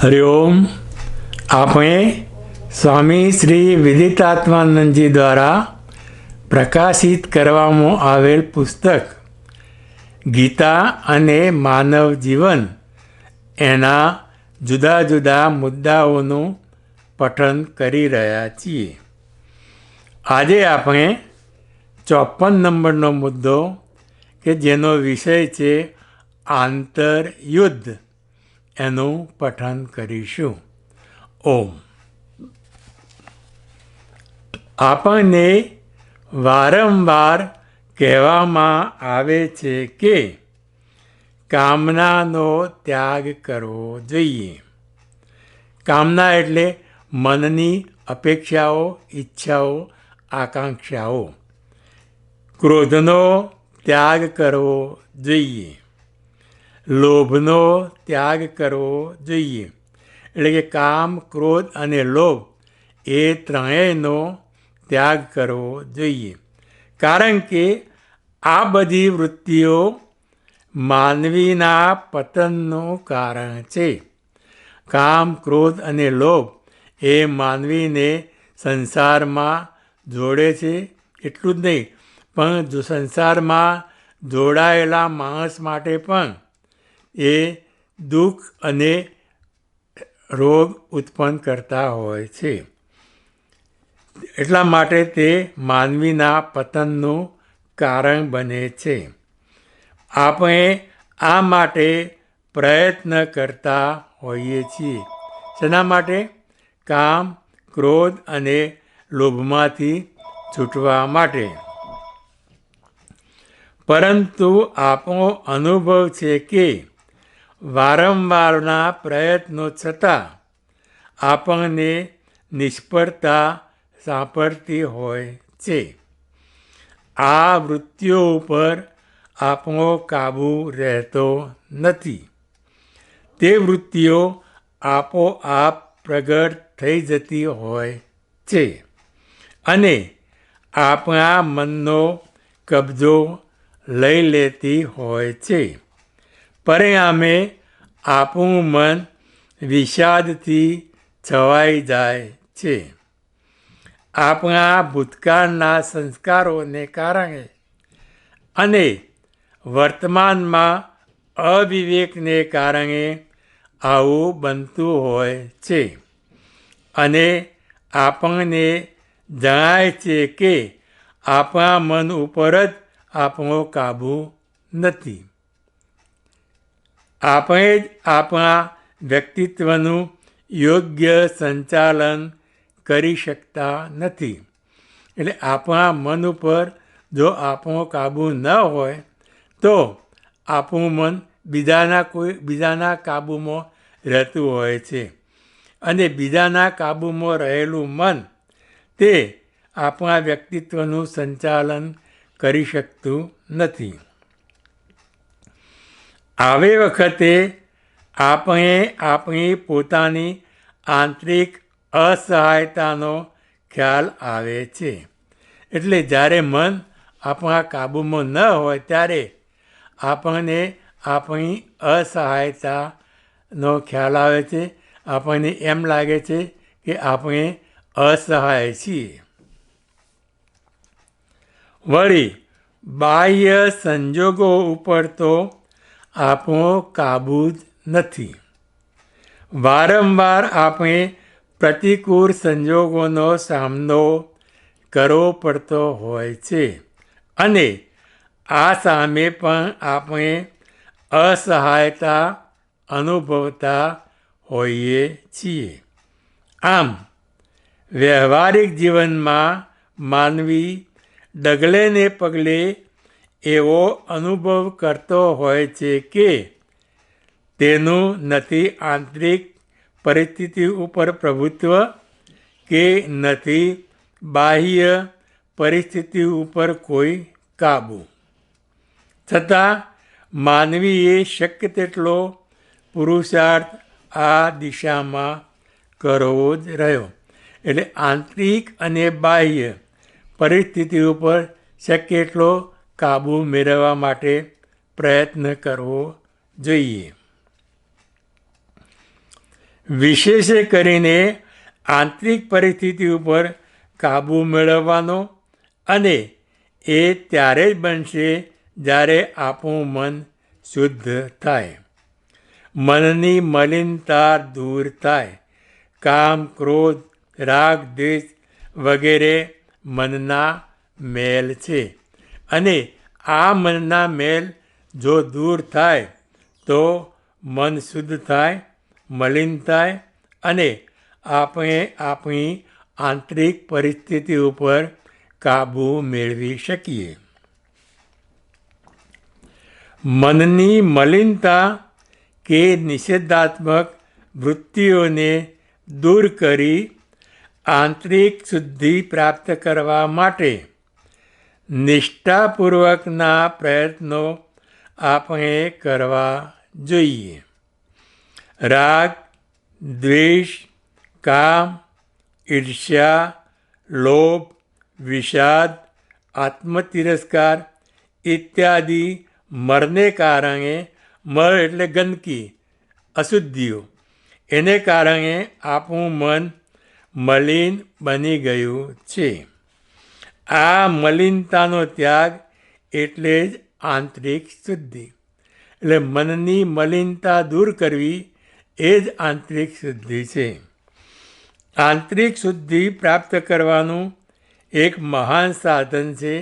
હરિઓમ. આપણે સ્વામી શ્રી વિદિતાત્માનંદજી દ્વારા પ્રકાશિત કરવામાં આવેલ પુસ્તક ગીતા અને માનવ જીવન એના જુદા જુદા મુદ્દાઓનું પઠન કરી રહ્યા છીએ. આજે આપણે 54 નંબરનો મુદ્દો કે જેનો વિષય છે આંતરયુદ્ધ એનું પઠન કરીશું. ઓમ. આપણને વારંવાર કહેવામાં આવે છે કે કામનાનો ત્યાગ કરવો જોઈએ. કામના એટલે મનની અપેક્ષાઓ, ઈચ્છાઓ, આકાંક્ષાઓ. ક્રોધનો ત્યાગ કરવો જોઈએ. લોભનો ત્યાગ કરવો જોઈએ. એટલે કે કામ, ક્રોધ અને લોભ એ ત્રણેયનો ત્યાગ કરવો જોઈએ. કારણ કે આ બધી વૃત્તિઓ માનવીના પતનનું કારણ છે. કામ, ક્રોધ અને લોભ એ માનવીને સંસારમાં જોડે છે. એટલું જ નહીં, પણ જો સંસારમાં જોડાયેલા માણસ માટે પણ એ દુઃખ અને રોગ ઉત્પન્ન કરતા હોય છે. એટલા માટે તે માનવીના પતનનું કારણ બને છે. આપણે આ માટે પ્રયત્ન કરતા હોઈએ છીએ. શેના માટે? કામ, ક્રોધ અને લોભમાંથી છૂટવા માટે. પરંતુ આપણો અનુભવ છે કે વારંવારના પ્રયત્નો છતાં આપણને નિષ્ફળતા સાંપડતી હોય છે. આ વૃત્તિઓ ઉપર આપણો કાબૂ રહેતો નથી. તે વૃત્તિઓ આપોઆપ પ્રગટ થઈ જતી હોય છે અને આપણા મનનો કબજો લઈ લેતી હોય છે. પરિણામે આપણું મન વિષાદથી છવાઈ જાય છે. આપણા ભૂતકાળના સંસ્કારોને કારણે અને વર્તમાનમાં અવિવેકને કારણે આવું બનતું હોય છે. અને આપણને જણાય છે કે આપણા મન ઉપર જ આપણો કાબૂ નથી. આપણે જ આપણા વ્યક્તિત્વનું યોગ્ય સંચાલન કરી શકતા નથી. એટલે આપણા મન ઉપર જો આપણો કાબૂ ન હોય તો આપણું મન બીજાના કાબૂમાં રહેતું હોય છે. અને બીજાના કાબૂમાં રહેલું મન તે આપણા વ્યક્તિત્વનું સંચાલન કરી શકતું નથી. આવી વખતે આપણે આપણી પોતાની આંતરિક અસહાયતાનો ખ્યાલ આવે છે. એટલે જ્યારે મન આપણા કાબૂમાં ન હોય ત્યારે આપણને આપણી અસહાયતાનો ખ્યાલ આવે છે. આપણને એમ લાગે છે કે આપણે અસહાય છીએ. વળી બાહ્ય સંજોગો ઉપર તો આપણો કાબૂ જ નથી. વારંવાર આપણે પ્રતિકૂળ સંજોગોનો સામનો કરવો પડતો હોય છે અને આ સામે પણ આપણે અસહાયતા અનુભવતા હોઈએ છીએ. આમ વ્યવહારિક જીવનમાં માનવી ડગલે ને પગલે એવો અનુભવ કરતો હોય છે કે તેનું નથી આંતરિક પરિસ્થિતિ ઉપર પ્રભુત્વ કે નથી બાહ્ય પરિસ્થિતિ ઉપર કોઈ કાબૂ. છતાં માનવીએ શક્ય તેટલો પુરુષાર્થ આ દિશામાં કરવો જ રહ્યો. એટલે આંતરિક અને બાહ્ય પરિસ્થિતિ ઉપર શક્ય એટલો કાબૂ મેળવવા માટે પ્રયત્ન કરવો જોઈએ. વિશેષે કરીને આંતરિક પરિસ્થિતિ ઉપર કાબૂ મેળવવાનો, અને એ ત્યારે જ બનશે જ્યારે આપણું મન શુદ્ધ થાય, મનની મલિનતા દૂર થાય. કામ, ક્રોધ, રાગ, દ્વેષ વગેરે મનના મેલ છે, અને આ મનના મેલ જો દૂર થાય તો મન શુદ્ધ થાય, મલિન થાય, અને આપણે આપણી આંતરિક પરિસ્થિતિ ઉપર કાબૂ મેળવી શકીએ. મનની મલિનતા કે નિષેધાત્મક વૃત્તિઓને દૂર કરી આંતરિક શુદ્ધિ પ્રાપ્ત કરવા માટે નિષ્ઠાપૂર્વકના પ્રયત્નો આપણે કરવા જોઈએ. રાગ, દ્વેષ, કામ, ઈર્ષ્યા, લોભ, વિષાદ, આત્મતિરસ્કાર ઇત્યાદિ મરને કારણે, મર એટલે ગંદકી, અશુદ્ધિઓ, એને કારણે આપણું મન મલિન બની ગયું છે. આ મલિનતાનો ત્યાગ એટલે જ આંતરિક શુદ્ધિ. એટલે મનની મલિનતા દૂર કરવી એ જ આંતરિક શુદ્ધિ છે. આંતરિક શુદ્ધિ પ્રાપ્ત કરવાનું એક મહાન સાધન છે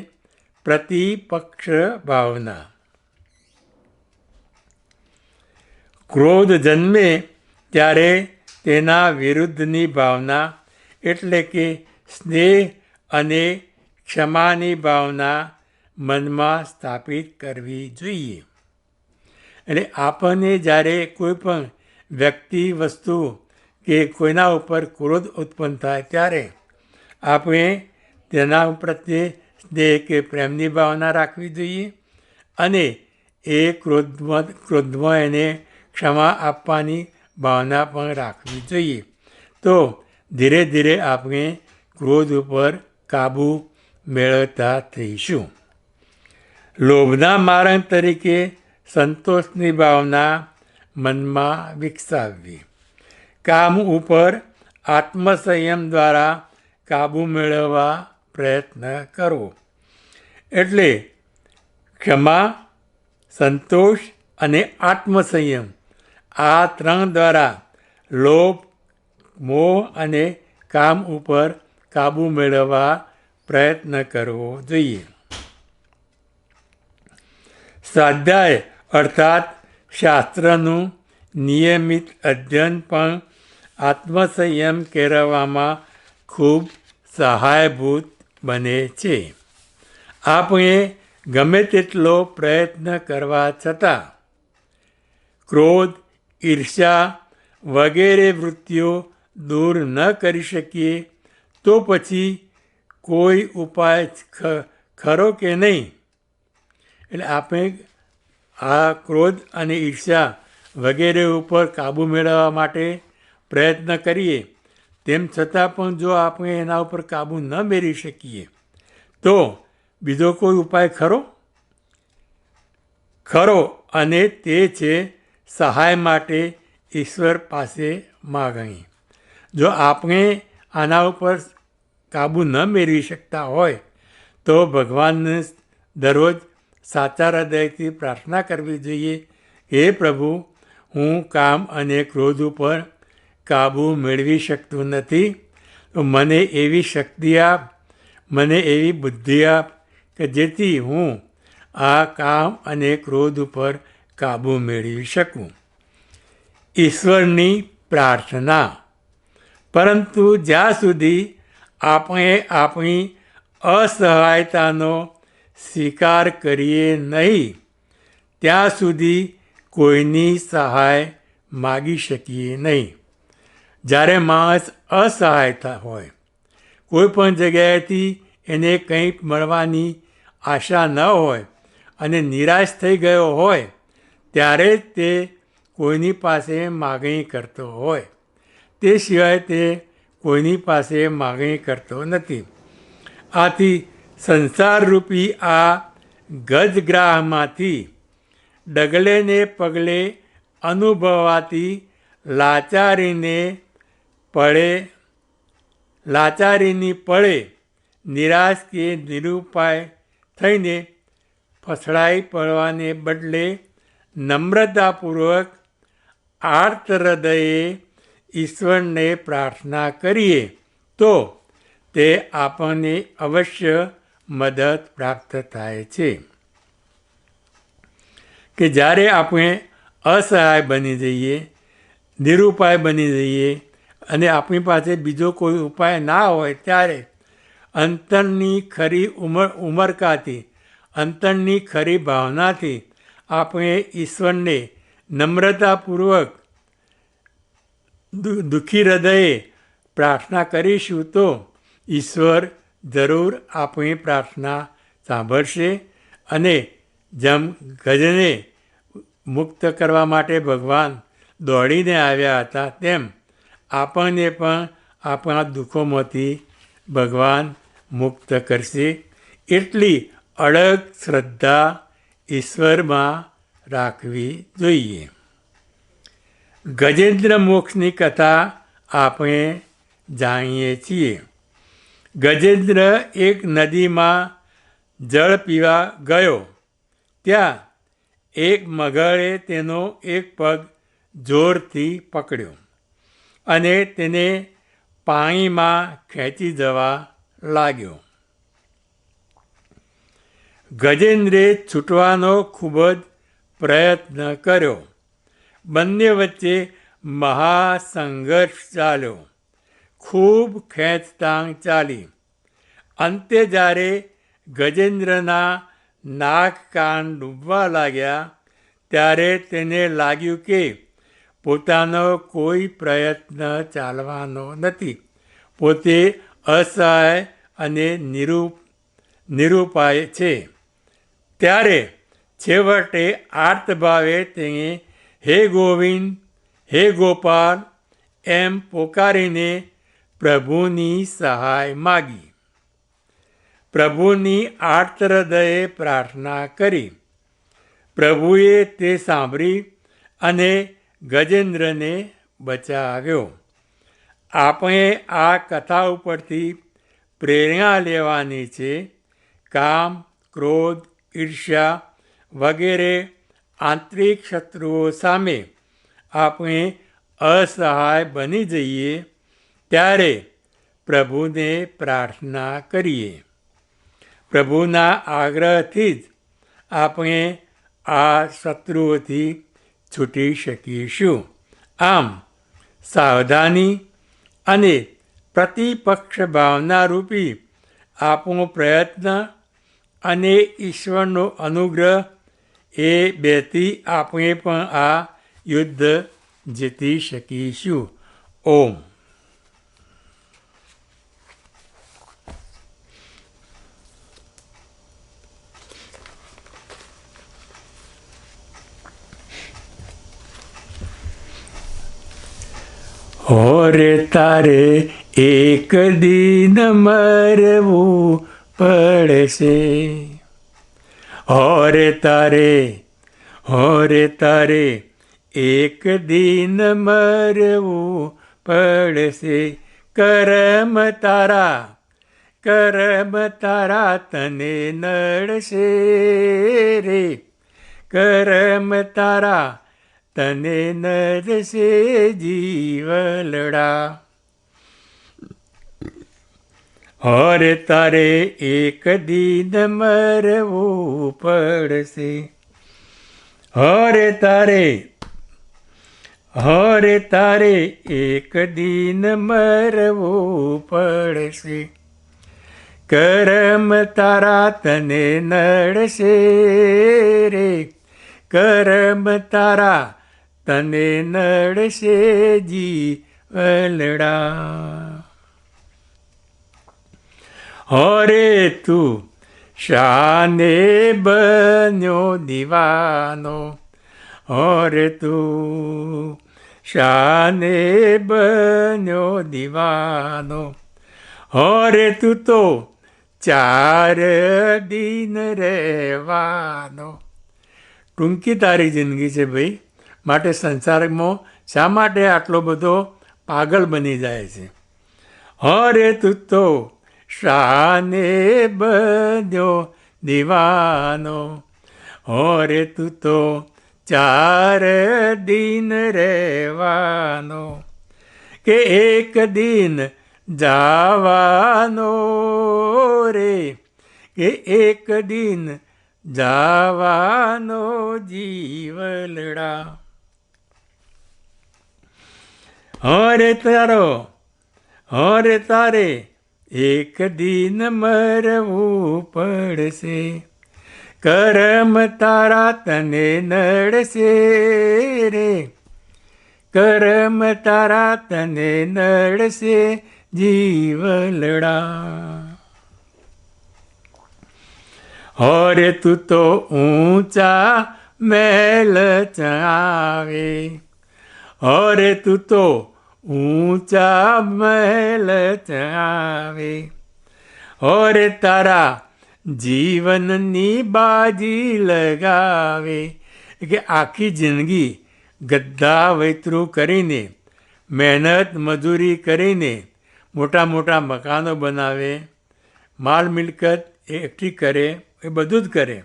પ્રતિપક્ષ ભાવના. ક્રોધ જન્મે ત્યારે તેના વિરુદ્ધની ભાવના એટલે કે સ્નેહ અને ક્ષમાની ભાવના મનમાં સ્થાપિત કરવી જોઈએ. એટલે આપણને જ્યારે કોઈ પણ વ્યક્તિ, વસ્તુ કે કોઈના ઉપર ક્રોધ ઉત્પન્ન થાય ત્યારે આપણે તેના પ્રત્યે સ્નેહ કે પ્રેમની ભાવના રાખવી જોઈએ, અને એ ક્રોધમાં એને ક્ષમા આપવાની ભાવના પણ રાખવી જોઈએ. તો ધીરે ધીરે આપણે ક્રોધ ઉપર કાબૂ મેળવતા થઈશું. લોભના માર્ગ તરીકે સંતોષની ભાવના મનમાં વિકસાવવી. કામ ઉપર આત્મસંયમ દ્વારા કાબૂ મેળવવા પ્રયત્ન કરવો. એટલે ક્ષમા, સંતોષ અને આત્મસંયમ આ ત્રણ દ્વારા લોભ, મોહ અને કામ ઉપર કાબૂ મેળવવા પ્રયત્ન કરવો જોઈએ. સ્વાધ્યાય અર્થાત શાસ્ત્રનું નિયમિત અધ્યયન પણ આત્મસંયમ કેળવવામાં ખૂબ સહાયભૂત બને છે. આપણે ગમે તેટલો પ્રયત્ન કરવા છતાં ક્રોધ, ઈર્ષ્યા વગેરે વૃત્તિઓ દૂર ન કરી શકીએ તો પછી કોઈ ઉપાય ખરો કે નહીં? એટલે આપણે આ ક્રોધ અને ઈર્ષ્યા વગેરે ઉપર કાબૂ મેળવવા માટે પ્રયત્ન કરીએ, તેમ છતાં પણ જો આપણે એના ઉપર કાબૂ ન મેળવી શકીએ તો બીજો કોઈ ઉપાય ખરો? ખરો, અને તે છે સહાય માટે ઈશ્વર પાસે માગણી. જો આપણે આના ઉપર કાબૂ ન મેળવી શકતા હોય તો ભગવાનને દરરોજ સાચા હૃદયથી પ્રાર્થના કરવી જોઈએ, હે પ્રભુ, હું કામ અને ક્રોધ ઉપર કાબૂ મેળવી શકતો નથી, તો મને એવી શક્તિ આપ, મને એવી બુદ્ધિ આપ કે જેથી હું આ કામ અને ક્રોધ ઉપર કાબૂ મેળવી શકું. ઈશ્વરની પ્રાર્થના. પરંતુ જ્યાં સુધી આપણે આપણી અસહાયતાનો સ્વીકાર કરીએ નહીં ત્યાં સુધી કોઈની સહાય માગી શકીએ નહીં. જ્યારે માણસ અસહાયતા હોય, કોઈ પણ જગ્યાએથી એને કંઈક મળવાની આશા ન હોય અને નિરાશ થઈ ગયો હોય ત્યારે જ તે કોઈની પાસે માગણી કરતો હોય, તે સિવાય તે કોઈની પાસે માગણી કરતો નથી. આથી સંસારરૂપી આ ગજગ્રાહમાંથી ડગલે ને પગલે અનુભવાતી લાચારીની પળે નિરાશ કે નિરુપાય થઈને ફસડાઈ પડવાને બદલે નમ્રતાપૂર્વક આર્ત હૃદયે ઈશ્વરને પ્રાર્થના કરીએ તો તે આપણને અવશ્ય મદદ પ્રાપ્ત થાય છે. કે જ્યારે આપણે અસહાય બની જઈએ, નિરુપાય બની જઈએ અને આપણી પાસે બીજો કોઈ ઉપાય ના હોય ત્યારે અંતરની ખરી ઉમરકાથી, અંતરની ખરી ભાવનાથી આપણે ઈશ્વરને નમ્રતાપૂર્વક દુઃખી હૃદયે પ્રાર્થના કરીશું તો ઈશ્વર જરૂર આપણી પ્રાર્થના સાંભળશે અને જેમ ગજને મુક્ત કરવા માટે ભગવાન દોડીને આવ્યા હતા તેમ આપણને પણ આપણા દુઃખોમાંથી ભગવાન મુક્ત કરશે. એટલી અડગ શ્રદ્ધા ઈશ્વરમાં રાખવી જોઈએ. ગજેન્દ્ર મોક્ષની કથા આપણે જાણીએ છીએ. ગજેન્દ્ર એક નદીમાં જળ પીવા ગયો. ત્યાં એક મગરે તેનો એક પગ જોરથી પકડ્યો અને તેને પાણીમાં ખેંચી જવા લાગ્યો. ગજેન્દ્રે છૂટવાનો ખૂબ જ પ્રયત્ન કર્યો. બંને વચ્ચે મહાસંઘર્ષ ચાલ્યો. ખૂબ ખેંચતાણ ચાલી. અંતે જ્યારે ગજેન્દ્રના નાક કાન ડૂબવા લાગ્યા ત્યારે તેને લાગ્યું કે પોતાનો કોઈ પ્રયત્ન ચાલવાનો નથી. પોતે અસહાય અને નિરુપાય છે. ત્યારે છેવટે આર્તભાવે તેણે હે ગોવિંદ, હે ગોપાલ એમ પોકારીને પ્રભુની સહાય માગી. પ્રભુની આર્ત હૃદયે પ્રાર્થના કરી. પ્રભુએ તે સાંભળી અને ગજેન્દ્રને બચાવ્યો. આપણે આ કથા ઉપરથી પ્રેરણા લેવાની છે. કામ, ક્રોધ, ઈર્ષ્યા વગેરે આંતરિક શત્રુઓ સામે આપણે અસહાય બની જઈએ ત્યારે પ્રભુને પ્રાર્થના કરીએ. પ્રભુના આગ્રહથી જ આપણે આ શત્રુઓથી છૂટી શકીશું. આમ સાવધાની અને પ્રતિપક્ષ ભાવનારૂપી આપણો પ્રયત્ન અને ઈશ્વરનો અનુગ્રહ એ બેથી આપણે પણ આ યુદ્ધ જીતી શકીશું. ઓમ. હોરે તારે એક દિન મરવું પડશે. હોરે તારે એક દિન મરવું પડશે. કરમ તારા તને નડશે રે. કરમ તારા તને નડશે જીવલડા. હોરે તારે એક દિન મરવું પડશે. હોરે તારે એક દિન મરવું પડશે. કરમ તારા તને નડશે રે. કરમ તારા તને નડશે જીવલડા. હોરે તું શાને બન્યો દીવાનો. હોરે તું શાને બન્યો દીવાનો. હોરે તું તો 4 દિન રહેવાનો. ટૂંકી તારી જિંદગી છે ભાઈ, માટે સંસારમાં શા માટે આટલો બધો પાગલ બની જાય છે? અરે તું તો શાને બધ્યો દીવાનો, અરે તું તો 4 દિન રહેવાનો, કે એક દિન જાવાનો રે, કે એક દિન જાવાનો જીવલડા. અરે તારે એક દિન મરવું પડશે, કરમ તારા તને નડશે રે, કરમ તારા તને નડશે જીવલડા. અરે તું તો ઊંચા મહેલ ચાવે, અરે તું તો ઊંચા મહેલ ચાવે, અરે તારા જીવનની બાજી લગાવે, કે આખી જિંદગી ગદ્દા વૈતરું કરીને, મહેનત મજૂરી કરીને મોટા મોટા મકાનો બનાવે, માલ મિલકત એકઠી કરે, એ બધું જ કરે.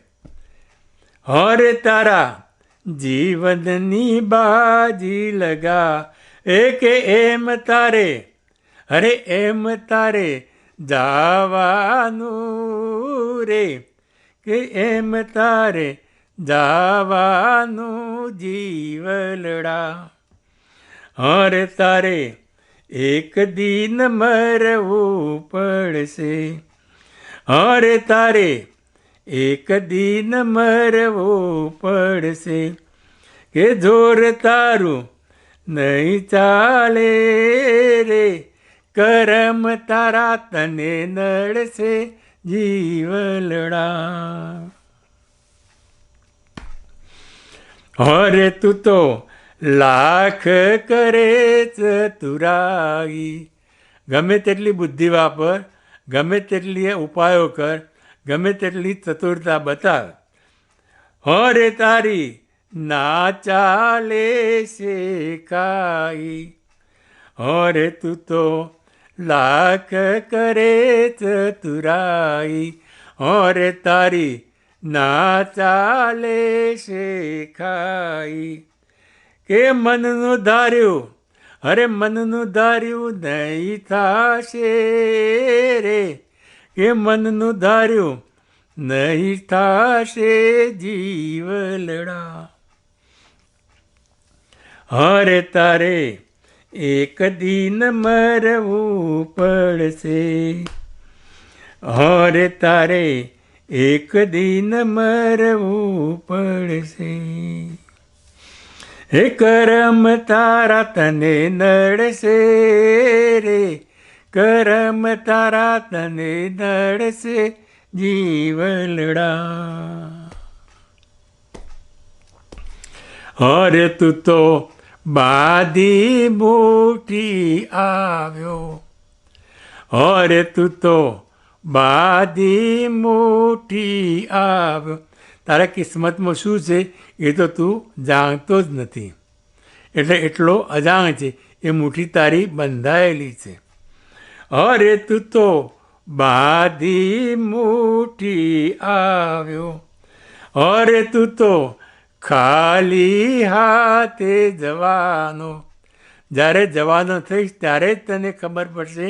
અરે તારા જીવનની બાજી લગા, કે એમ તારે, અરે એમ તારે જાવાનું રે, કે એમ તારે જાવાનું જીવલડા. અરે તારે એક દિન મરવું પડશે, અરે તારે એક દિન મરવું પડશે, કે જોર તારું નહીં ચાલે રે, કરમ તારા તને નડશે જીવલડા. અરે તું તો લાખ કરે ચતુરાઈ, ગમે તેટલી બુદ્ધિ વાપર, ગમે તેટલી ઉપાયો કર, ગમે તેટલી ચતુરતા બતાવ, અરે તારી ના ચાલે છે કાઈ. અરે તું તો લાખ કરે ચતુરાઈ, અરે તારી ના ચાલે છે ખાઈ, કે મનનું ધાર્યું, અરે મનનું ધાર્યું નહીં થાશે રે, કે મનનું ધાર્યું નહીં થાશે જીવલડા. અરે તારે એક દિન મરવું પડશે, અરે તારે એક દિન મરવું પડશે, હે કરમ તારા તને નડશે રે, કરમ તારા તને નડશે જીવલડા. અરે તું તો બાંધી મુઠ્ઠી આવ્યો, અરે તું તો બાંધી મુઠ્ઠી આવ્યો, તારા કિસ્મતમાં શું છે એ તો તું જાણતો જ નથી, એટલે એટલો અજાણ છે, એ મુઠ્ઠી તારી બંધાયેલી છે. અરે તું તો બાંધી મુઠ્ઠી આવ્યો, અરે તું તો ખાલી હાથે જવાનો, જ્યારે જવાનો થઈશ ત્યારે જ તને ખબર પડશે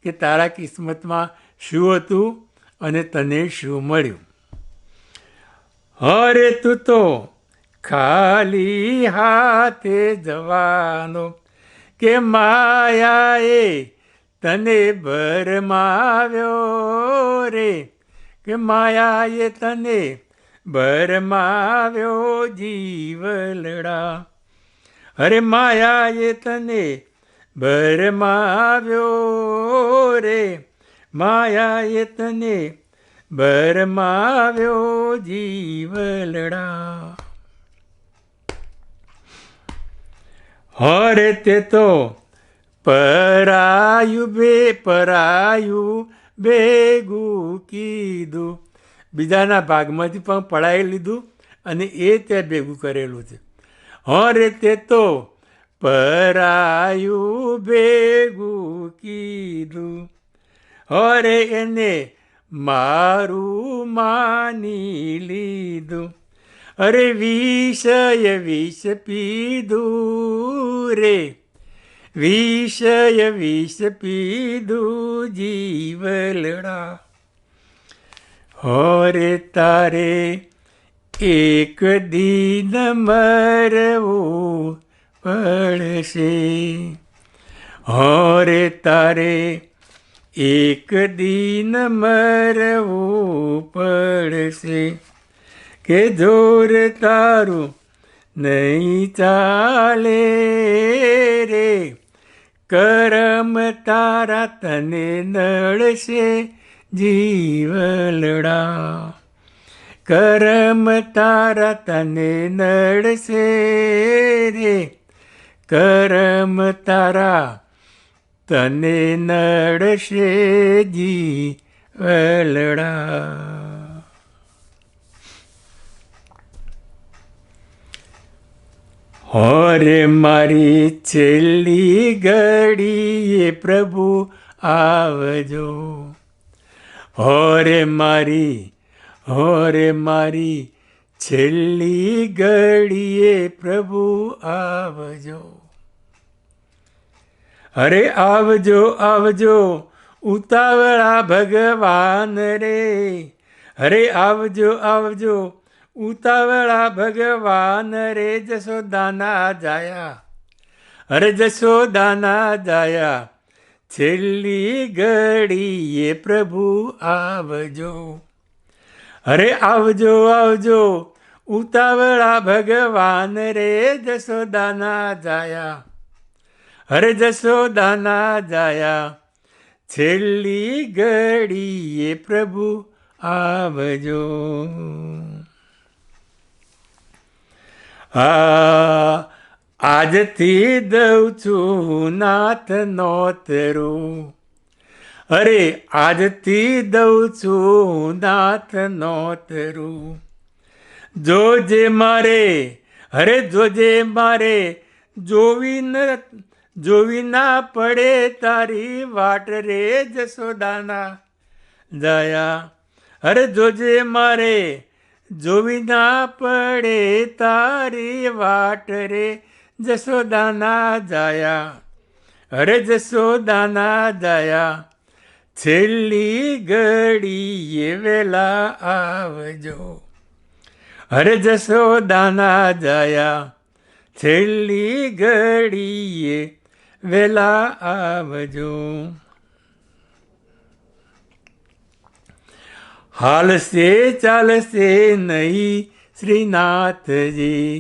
કે તારા કિસ્મતમાં શું હતું અને તને શું મળ્યું. અરે તું તો ખાલી હાથે જવાનો, કે માયાએ તને ભરમાવ્યો રે, કે માયાએ તને ભરમાવ્યો જીવલડા. અરે માયાએ તને ભરમાવ્યો રે, માયાએ તને ભરમાવ્યો જીવલડા. અરે તે તો પરાયું ભેગું કીધું, બીજાના ભાગમાંથી પણ પડાવી લીધું અને એ તે ભેગું કરેલું છે. અરે તે તો પરાયું ભેગું કીધું, અરે એને મારું માની લીધું. અરે વિષય વિષ પીધું રે, વિષય વિષ પીધું જીવલડા. હોરે તારે એક દિન મરવું પડશે, હોરે તારે એક દિન મરવું પડશે. કે જોર તારું નહીં ચાલે રે, કરમ તારા તને નડશે જીવલડા. કરમ તારા તને નડશે રે, કરમ તારા તને નડશે જીવલડા. હોરે મારી છેલ્લી ઘડીએ પ્રભુ આવજો, હોરે મારી છેલ્લી ઘડીએ પ્રભુ આવજો. અરે આવજો આવજો ઉતાવળા ભગવાન રે, અરે આવજો આવજો ઉતાવળા ભગવાન રે. જશોદાના જાયા, અરે જશોદાના જાયા, છેલ્લી ઘડીએ પ્રભુ આવજો. અરે આવજો આવજો ઉતાવળા ભગવાન રે. જશોદાના જાયા, અરે જશોદાના જાયા, છેલ્લી ઘડીએ પ્રભુ આવજો. આજથી દઉં છું નાથ નોતરું, અરે આજથી દઉં છું નાથ નોતરું. જોજે મારે, અરે જોજે મારે જોવી ના પડે તારી વાટ રે. જશોદાના જાયા, અરે જોજે મારે જોવી ના પડે તારી વાટ રે. જશોદાના જાયા, અરે જશોદાના જાયા, છેલ્લી ઘડીએ વેલા આવજો. અરે જશોદાના જાયા, છેલ્લી ઘડીએ વેલા આવજો. હાલશે ચાલશે નહીં શ્રીનાથજી,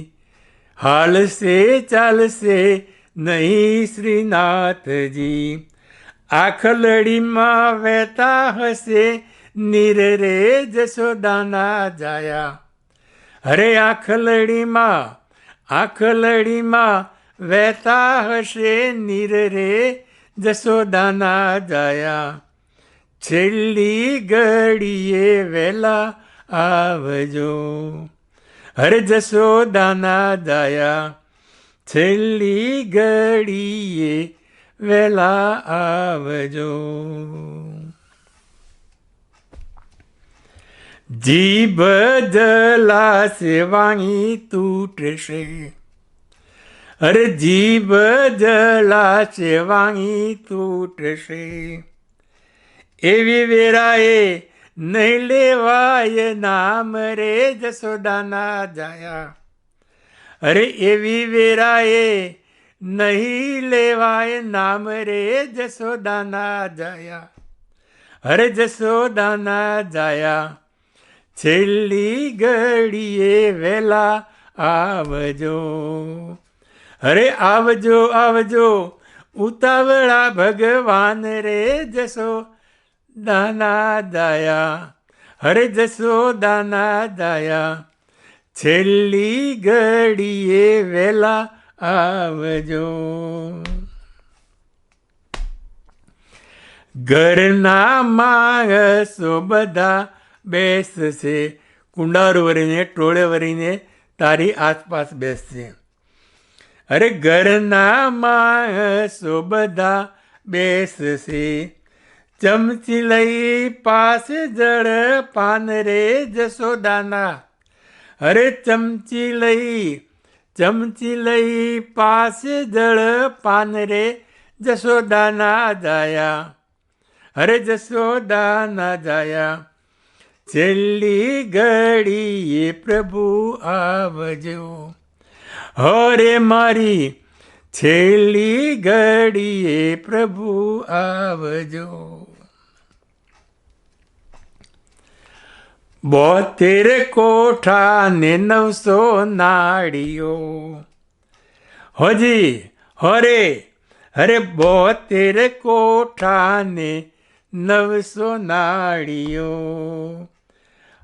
હાલશે ચાલશે નહીં શ્રીનાથજી. આખલડીમાં વહેતા હશે નીર રે. જશોદાના જાયા, અરે આખલડીમાં વહેતા હશે નીર રે. જશોદાના જાયા, છેલ્લી ઘડીએ વેલા આવજો. અરે જશોદાના જાયા, છેલ્લી ઘડીએ વેલા આવજો. જીભ જલાશે વાણી તૂટશે, અરે જીભ જલાશે વાણી તૂટશે. એવી વેરાએ નહીં લેવાય નામ રે. જશોદાના જાયા, અરે એવી વેરાએ નહીં લેવાય નામ રે. જશોદાના જાયા, અરે જશોદાના જાયા, છેલ્લી ઘડીએ વેલા આવજો. અરે આવજો આવજો ઉતાવળા ભગવાન રે. જશોદાના જાયા, અરે જશોદાના જાયા, છેલ્લી ઘડીએ વેલા આવજો. ઘરના માણસો બધા બેસશે, કુંડારો વરીને ટોળે વરીને તારી આસપાસ બેસશે. અરે ઘરના માણસો બધા બેસશે, ચમચી લઈ પાસે જળ પાન રે જશોદાના. અરે ચમચી લઈ પાસે જળ પાન રે જશોદાના જાયા. અરે જશોદાના જાયા. છેલ્લી ઘડીએ પ્રભુ આવજો. હરે મારી છેલ્લી ઘડીએ પ્રભુ આવજો. 72 કોઠા ને 900 નાળીઓ. હજી હરે 72 કોઠા ને 900 નાળીઓ.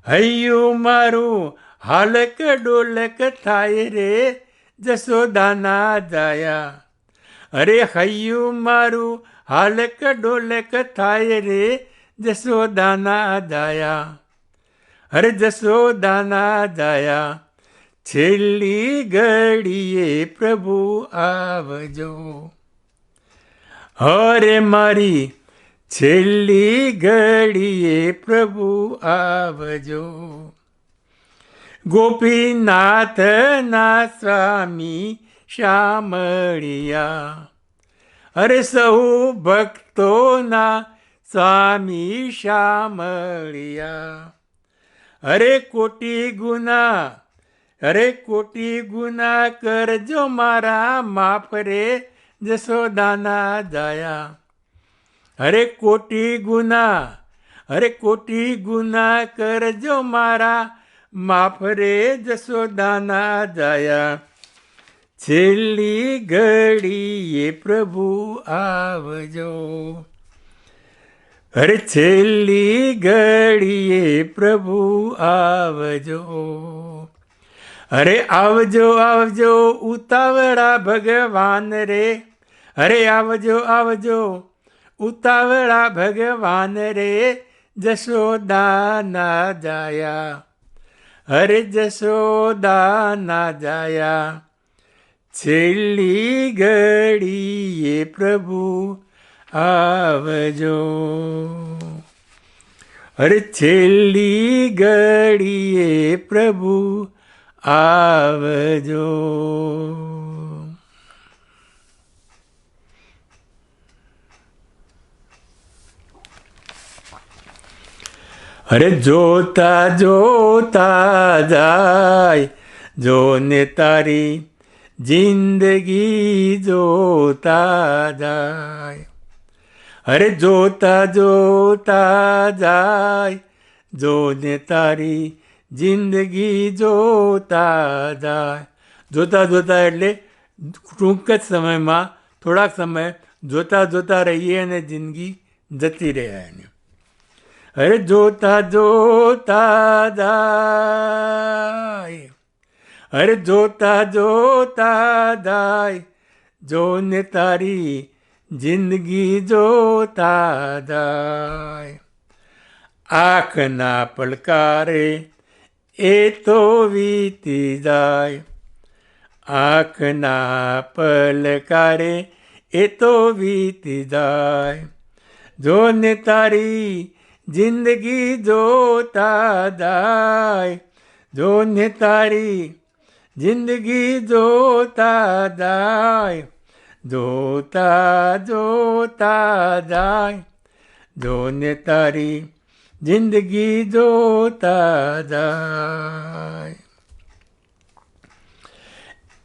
હૈયું મારું હાલક ડોલક થાય રે જશોદાના જાયા. અરે હૈયું મારું હાલક ડોલક થાય રે જશોદાના જાયા. અરે જશોદાના જાયા. છેલ્લી ઘડીએ પ્રભુ આવજો. હરે મારી છેલ્લી ઘડીએ પ્રભુ આવજો. ગોપીનાથના સ્વામી શામળિયા. અરે સૌ ભક્તોના સ્વામી શામળિયા. અરે કોટી ગુના કરજો મારા માફ રે જશોદાના જાયા. અરે કોટી ગુના કરજો મારા માફ રે જશોદાના જાયા. છેલ્લી ઘડીએ પ્રભુ આવજો. અરે છેલ્લી ઘડીએ પ્રભુ આવજો. અરે આવજો આવજો ઉતાવળા ભગવાન રે. અરે આવજો આવજો ઉતાવળા ભગવાન રે જશોદાના જાયા. અરે જશોદાના જાયા. છેલ્લી ઘડીએ પ્રભુ આવજો. અરે છેલ્લી ઘડીએ પ્રભુ આવજો. અરે જોતા જોતા જાય જોને તારી જિંદગી જોતા જાય. અરે જોતા જોતા જાય જોને તારી જિંદગી જોતા જાય. જોતા જોતા એટલે ટૂંક જ સમયમાં થોડાક સમય જોતા રહીએ અને જિંદગી જતી રહે એની. અરે જોતા જોતા જાય. અરે જોતા જાય જોને તારી જિંદગી જોતા જાય. આંખના પલકારે એ તો વીતી જાય. આંખના પલકારે એ તો વીતી જાય. જોને તારી જિંદગી જોતા જાય. જોને તારી જિંદગી જોતા જાય. જોતા જાય જોને તારી જિંદગી જોતા જાય.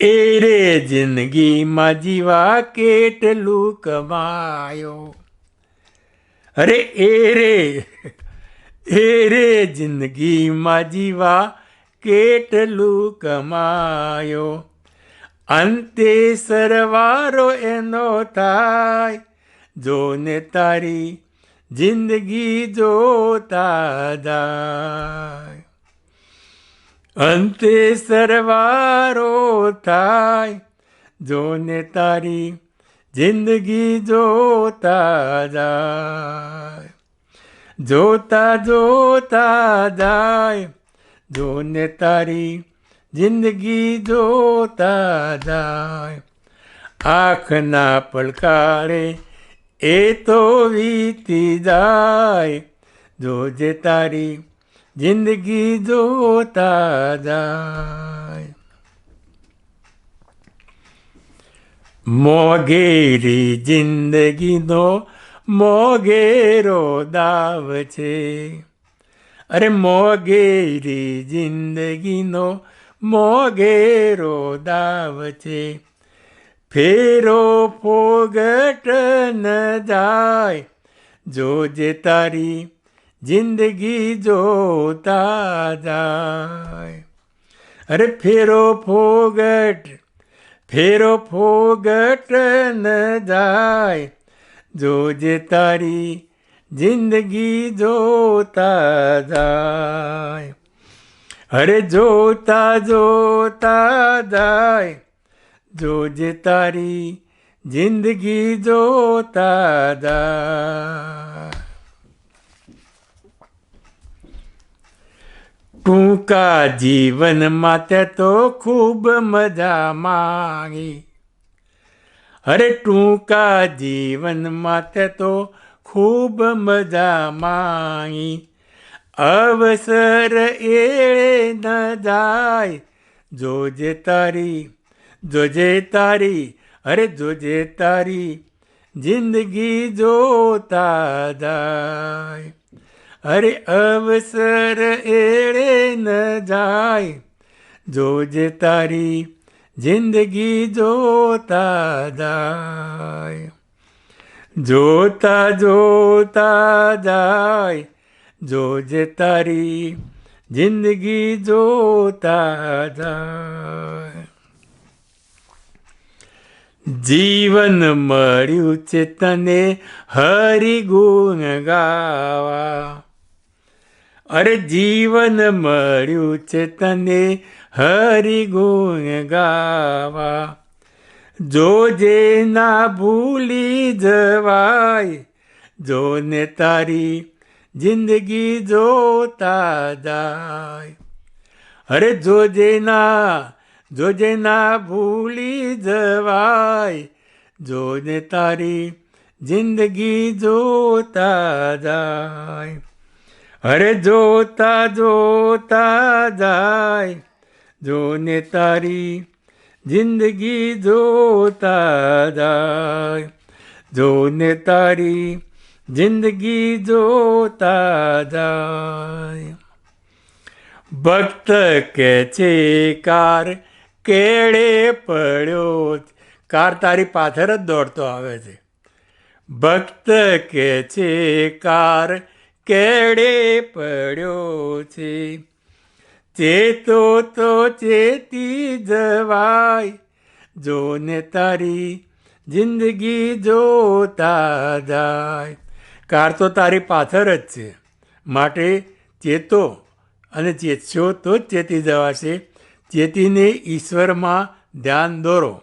એ રે જિંદગીમાં જીવા કેટલું કમાયો. અરે એ રે જિંદગીમાં જીવા કેટલું કમાયો. અંતે સરવારો એનો થાય જોને તારી જિંદગી જોતા જાય. અંતે સરવારો થાય જોને તારી જિંદગી જોતા જાય. જોતા જાય જોને તારી જિંદગી જોતા જાય. આંખના પલકારે એ તો વીતી જાય, જોજે તારી જિંદગી જોતા જાય. મોઘેરી જિંદગીનો મોઘેરો દાવ છે, અરે મોઘેરી જિંદગીનો મોઘેરો દાવ છે. ફેરો ફોગટ ન જાય, જોજે તારી જિંદગી જોતા જાય. અરે ફેરો ફોગટ ન જાય, જોજે તારી જિંદગી જોતા જાય. અરે જોતા જોતા જાય, જોજે તારી જિંદગી જોતા જાય. ટૂંકા જીવનમાં તે તો ખૂબ મજા માંગી, અરે ટૂંકા જીવનમાં તે તો ખૂબ મજા માંગી. અવસર એળે ન જાય, જોજે તારી અરે જોજે તારી જિંદગી જોતા જાય. અરે અવસર એળે ન જાય, જોજે તારી જિંદગી જોતા જાય. જોતા જોતા જાય, જોજે તારી જિંદગી જોતા જાય. જીવન મળ્યું છે તને હરિ ગુણ ગાવા, અરે જીવન મળ્યું છે તને હરિ ગુણ ગાવા. જોજે ના ભૂલી જવાય, જોને તારી જિંદગી જોતા જાય. અરે જોજે ના ભૂલી જવાય, જોને તારી જિંદગી જોતા જાય. અરે જોતા જોતા જાય, જોને તારી જિંદગી જોતા જાય. જોને તારી જિંદગી જોતા જાય. ભક્ત કે છે કાર કેળે પડ્યો, કાર તારી પાછળ જ દોડતો આવે છે. ભક્ત કે છે કાર કેળે પડ્યો છે, ચેતો તો ચેતી જવાય, જોને તારી જિંદગી જોતા જાય. કાર તો તારી પાછળ જ છે, માટે ચેતો અને ચેતશો તો જ ચેતી જવાશે. ચેતીને ઈશ્વરમાં ધ્યાન દોરો.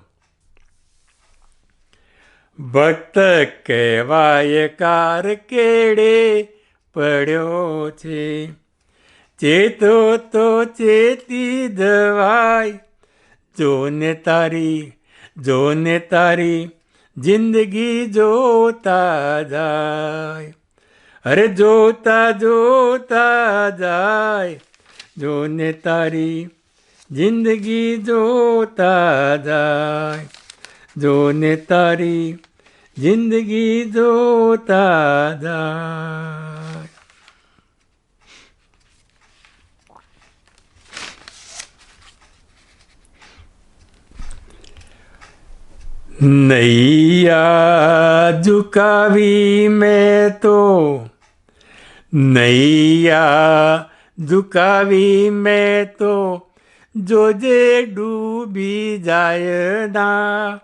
ભક્ત કહેવાય કાર કેળે પડ્યો છે, ચેતો તો ચેતી જવાય, જોને તારી જિંદગી જોતા જાય. અરે જોતા જોતા જાય, જોને તારી જિંદગી જોતા જાય. જોને તારી જિંદગી જોતા જાય. નૈયા ઝુકાવી મેં તો, નૈયા ઝુકાવી મેં તો, જોજે ડૂબી જાય ના.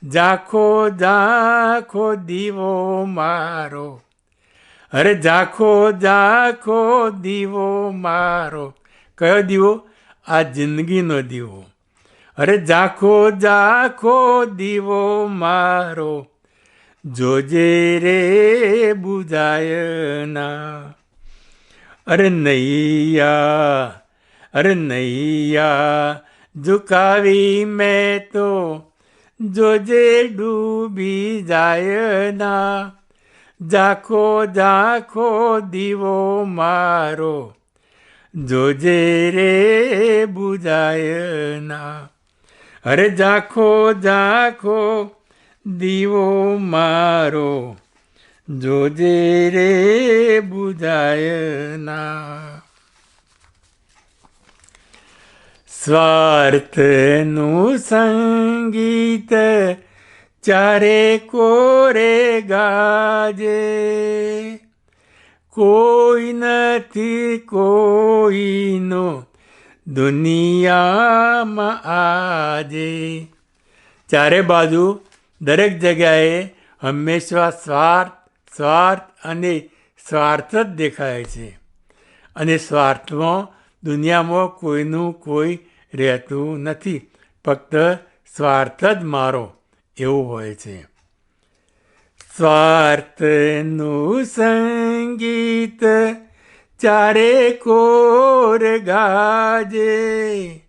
ઝાંખો ઝાંખો દીવો મારો, અરે ઝાંખો ઝાંખો દીવો મારો. કયો દીવો? આ જિંદગીનો દીવો. અરે ઝાંખો ઝાંખો દીવો મારો, જોજે રે બુઝાય ના. અરે નૈયા ઝુકાવી મેં તો, જોજે ડૂબી જાય ના. ઝાંખો ઝાંખો દીવો મારો, જોજે રે બુજાય ના. અરે ઝાંખો ઝાંખો દીવો મારો, જોજે રે બુજાય ના. સ્વાર્થનું સંગીત ચારે કોરે ગાજે, કોઈ નથી કોઈનો દુનિયામાં આજે. ચારે બાજુ દરેક જગ્યાએ હંમેશા સ્વાર્થ સ્વાર્થ અને સ્વાર્થ જ દેખાય છે. અને સ્વાર્થમાં દુનિયામાં કોઈનું કોઈ રહેતું નથી, ફક્ત સ્વાર્થ જ મારો એવું હોય છે. સ્વાર્થનું સંગીત ચારે કોર ગાજે,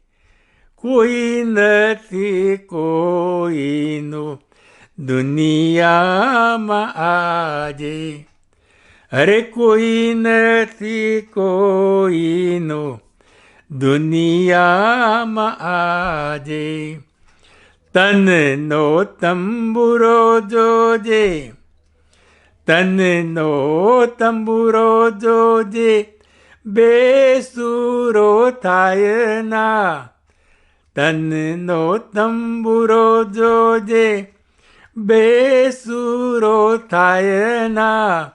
કોઈ નથી કોઈનું દુનિયામાં આજે. અરે કોઈ નથી કોઈનું દુનિયામાં આજે. તનનો તંબુરો જોજે, તનનો તંબુરો જોજે, બેસુરો થાય ના. તનનો તંબુરો જોજે, બેસુરો થાય ના.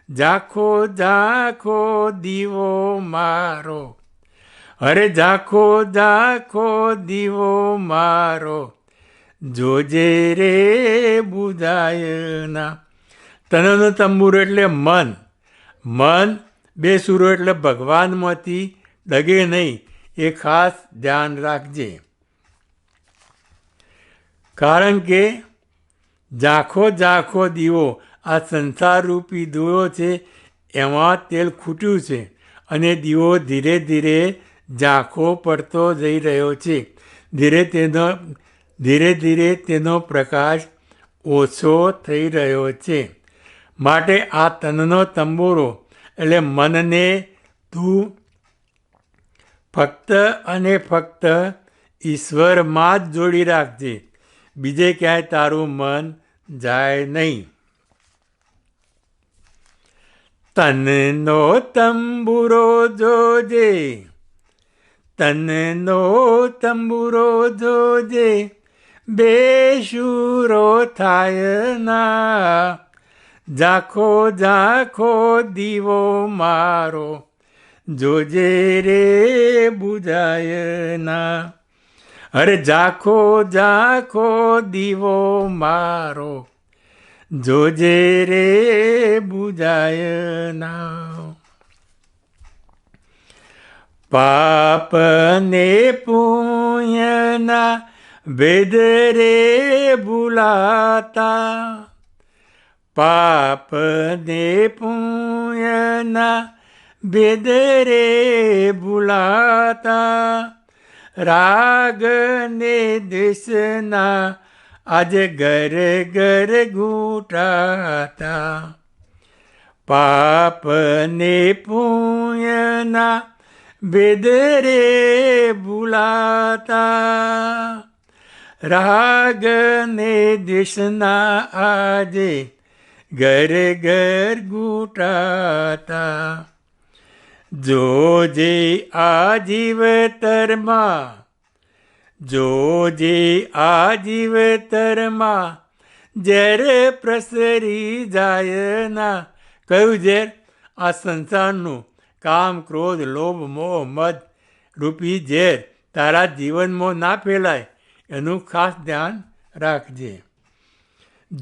ઝાંખો ઝાંખો દીવો મારો, અરે ઝાંખો ઝાંખો દીવો મારો, જોજે રે બુજાય ના. તનનો તંબુરો એટલે મન. મન બેસુરો એટલે ભગવાનમાંથી ડગે નહીં, એ ખાસ ધ્યાન રાખજે. કારણ કે ઝાંખો ઝાંખો દીવો આ સંસારરૂપી દીવો છે, એમાં તેલ ખૂટ્યું છે અને દીવો ધીરે ધીરે ઝાંખો પડતો જઈ રહ્યો છે. ધીરે ધીરે તેનો પ્રકાશ ઓછો થઈ રહ્યો છે. માટે આ તનનો તંબુરો એટલે મનને તું ફક્ત અને ફક્ત ઈશ્વરમાં જ જોડી રાખજે, બીજે ક્યાંય તારું મન જાય નહીં. તનનો તંબુરો જોજે, તનનો તંબુરો જોજે, બેસુરો થાય ના. ઝાંખો ઝાંખો દીવો મારો, જોજે રે બુજાય ના. અરે ઝાંખો ઝાંખો દીવો મારો, જોજે રે બુજાય ના. પાપ ને પુણ્યના ભેદ રે ભૂલાતા, પાપ ને પુણ્યના ભેદ રે ભૂલાતા. રાગ ને દ્વેષના આજે ઘર ઘર ઘૂંટાતા. પાપ ને પુણ્યના ભેદ રે ભૂલાતા. રાગ ને દ્વેષના આજે ઘર ઘર ઘૂંટાતા. જોજે આ જીવતરમાં, જોજે આ જીવતરમાં ઝેર પ્રસરી જાય ના. કયું ઝેર? આ સંસારનું કામ ક્રોધ લોભ મોહ મદ રૂપી ઝેર તારા જીવનમાં ના ફેલાય એનું ખાસ ધ્યાન રાખજે.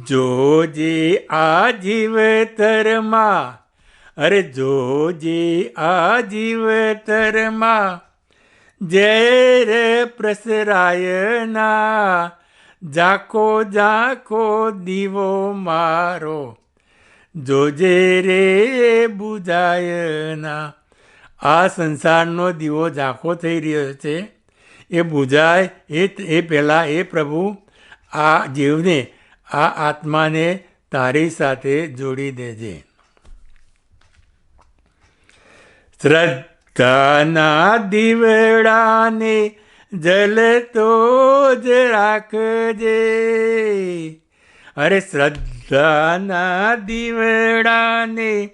જોજે આ જીવતરમાં, અરે જોજે આ જીવતરમાં ઝેર પ્રસરાય ના. ઝાંખો ઝાંખો દીવો મારો, જોજે રે બુજાય ના. આ સંસારનો દીવો ઝાંખો થઈ રહ્યો છે, એ બુજાય એ પહેલાં એ પ્રભુ આ જીવને, આ આત્માને તારી સાથે જોડી દેજે. શ્રદ્ધાના દીવડાને જલતો જ રાખજે. અરે શ્રદ્ધાના દીવડાને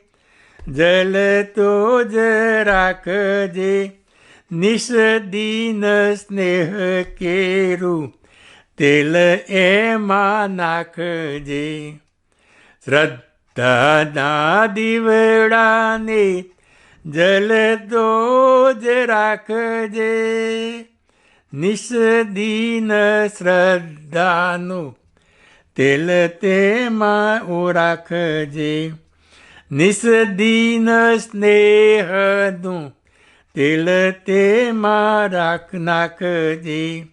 જલતો જ રાખજે. નિષદીન સ્નેહ કેરું તેલ એમાં નાખજે. શ્રદ્ધાના દીવડાને જલતો જ રાખજે. નિષદીન શ્રદ્ધાનું તેલ તેમાં રાખજે. નિષદીન સ્નેહનું તેલ તેમાં નાખજે.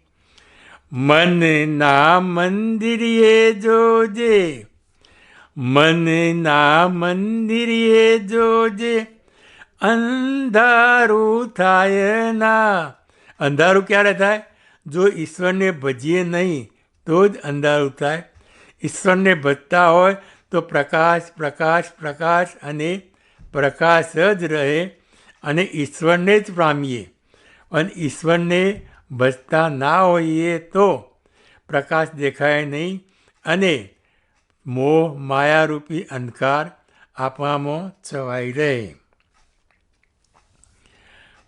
મનના મંદિરે જોજે, મનના મંદિરે જોજે. અંધારું થાય ના. અંધારું ક્યારે થાય? જો ઈશ્વરને ભજીએ નહીં તો જ અંધારું થાય. ઈશ્વરને ભજતા હોય તો પ્રકાશ પ્રકાશ પ્રકાશ અને પ્રકાશ જ રહે અને ઈશ્વરને જ પામીએ. અને ઈશ્વરને ભજતા ના હોઈએ તો પ્રકાશ દેખાય નહીં અને મોહ માયારૂપી અંધકાર આપણામાં છવાઈ રહે.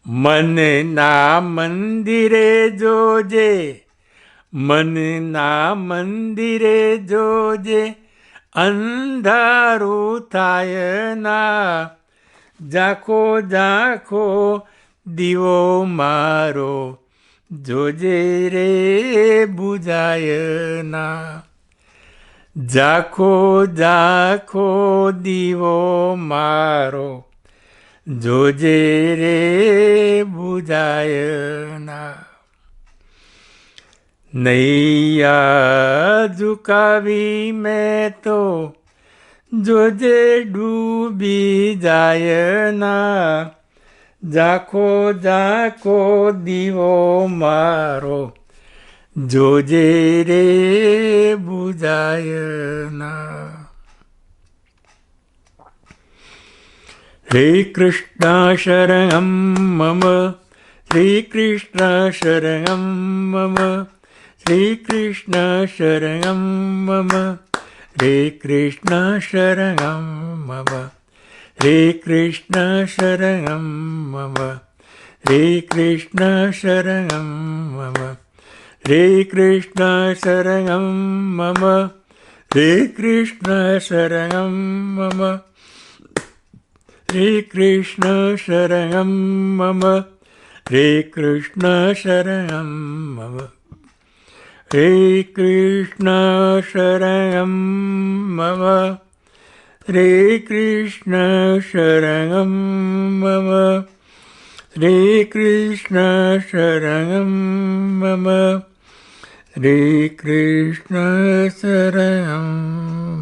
મનના મંદિરે જોજે, મનના મંદિરે જોજે. અંધારું થાય ના. ઝાંખો ઝાંખો દીવો મારો જોજે રે બુઝાય ના. ઝાંખો ઝાંખો દીવો મારો જોજે રે બુઝાય ના. નૈયા ઝુકાવી મેં તો જોજે ડૂબી જાય ના. ઝાંખો ઝાંખો દીવો મારો જોજે રે બુઝાય ના. શ્રી કૃષ્ણ શરણમ મમ, શ્રી કૃષ્ણ શરણમ મમ, શ્રી કૃષ્ણ શરણમ મમ, શ્રી કૃષ્ણ શરણમ મમ, શ્રી કૃષ્ણ શરણમ મમ, શ્રી કૃષ્ણ શરણમ મમ, શ્રી કૃષ્ણ શરણમ મમ, શ્રી કૃષ્ણ શરણમ મમ, શ્રી કૃષ્ણ શરણમ મમ, શ્રી કૃષ્ણ શરણમ મમ, શ્રી કૃષ્ણ શરણમ મમ, શ્રી કૃષ્ણ શરણમ મમ, શ્રી કૃષ્ણ શરણમ મમ, શ્રી કૃષ્ણ શરણમ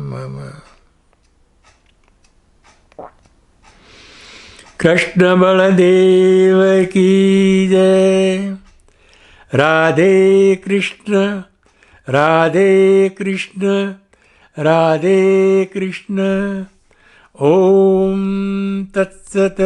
મમ. કૃષ્ણ બળદેવ કી જય. રાધે કૃષ્ણ, રાધે કૃષ્ણ, રાધે કૃષ્ણ. ઓમ તત્સત.